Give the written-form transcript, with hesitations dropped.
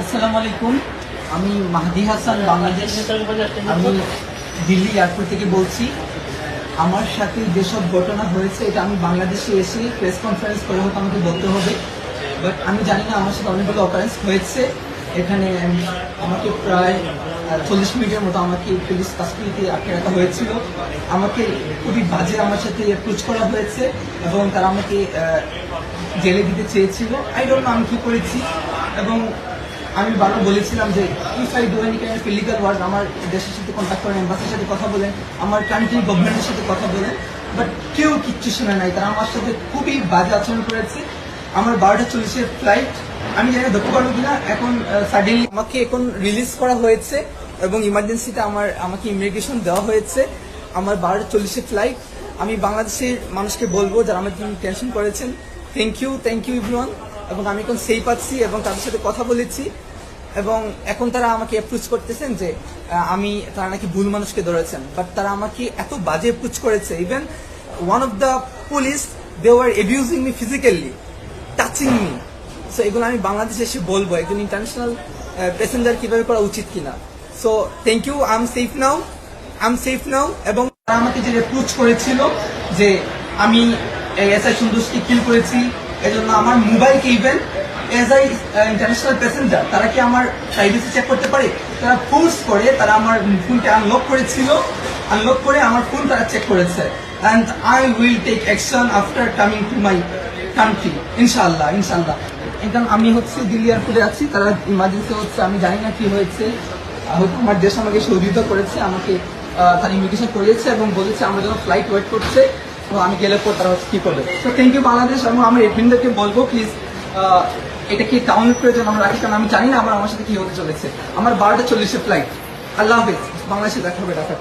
আসসালামু আলাইকুম। আমি মাহদি হাসান, বাংলাদেশ। আমি দিল্লি এয়ারপোর্ট থেকে বলছি। আমার সাথে যেসব ঘটনা হয়েছে এটা আমি বাংলাদেশে এসে প্রেস কনফারেন্স করে হয়তো আমাকে বলতে হবে, বাট আমি জানি না। আমার সাথে অনেকগুলো অকারেন্স হয়েছে এখানে। আমাকে প্রায় 40 মিনিটের মতো আমাকে পুলিশ কাস্টডিতে আটকে রাখা হয়েছিল। আমাকে খুবই বাজে আমার সাথে অ্যাপ্রোচ করা হয়েছে এবং তারা আমাকে জেলে দিতে চেয়েছিল। আই ডোন্ট নো আমি কি করেছি। এবং আমি বারবার বলেছিলাম যে if I do any kind of illegal work, আমার দেশের সাথে কন্ট্যাক্ট করেন, এম্বাসির সাথে কথা বলেন, আমার কান্ট্রি গভর্নমেন্টের সাথে কথা বলেন, বাট কেউ কিচ্ছু শোনে নাই। তারা আমার সাথে খুবই বাজে আচরণ করেছে। আমার 12:40-এর ফ্লাইট, আমি জানি ধরতে পারবো কিনা। এখন সাডেনলি আমাকে এখন রিলিজ করা হয়েছে এবং ইমার্জেন্সিতে আমাকে ইমিগ্রেশন দেওয়া হয়েছে। আমার 12:40-এর ফ্লাইট। আমি বাংলাদেশের মানুষকে বলবো যারা আমার জন্য টেনশন করেছেন, থ্যাংক ইউ এভরিওয়ান। এবং আমি এখন সেফ আছি এবং তাদের সাথে কথা বলেছি এবং এখন তারা আমাকে অ্যাপ্রোচ করতেছেন যে তারা নাকি ভুল মানুষকে ধরেছেন, বাট তারা আমাকে এত বাজে অ্যাপ্রোচ করেছে। Even one of the police, they were abusing me physically, touching me. So এগুলো আমি বাংলাদেশে এসে বলবো একজন ইন্টারন্যাশনাল প্যাসেঞ্জার কিভাবে করা উচিত কিনা। So thank you, I am safe now. এবং তারা আমাকে যে অ্যাপ্রোচ করেছিল যে আমি এসআই সন্তোষকে কিল করেছি, এজন্য আমার মোবাইলকে even as I international passenger তারা কি আমার প্রাইভেসি চেক করতে পারে? তারা ফোর্স করে তারা আমার ফোনকে আনলক করেছিল, আনলক করে আমার ফোন তারা চেক করেছে। And I will take action after coming to my country, ইনশাআল্লাহ। এখন আমি দিল্লি এয়ারপোর্টে আছি। তারা ইমার্জেন্সি হচ্ছে, আমি জানি না কি হয়েছে। হয়তো আমার দেশ আমাকে সহযোগিতা করেছে, আমাকে তারা ইমিগ্রেশন করিয়েছে এবং বলেছে আমরা যখন ফ্লাইট ওয়েট করছে তো আমি গেলে পর তারা কি করবে। তো থ্যাংক ইউ বাংলাদেশ। এবং আমার এডমিনদেরকে বলবো প্লিজ এটা কি ডাউনলোড করে যেন আমরা রাখি, কারণ আমি জানি না আমার সাথে কি হতে চলেছে। আমার 12:40-এর ফ্লাইট। আল্লাহ হাফেজ। বাংলাদেশে দেখা হবে ঢাকা।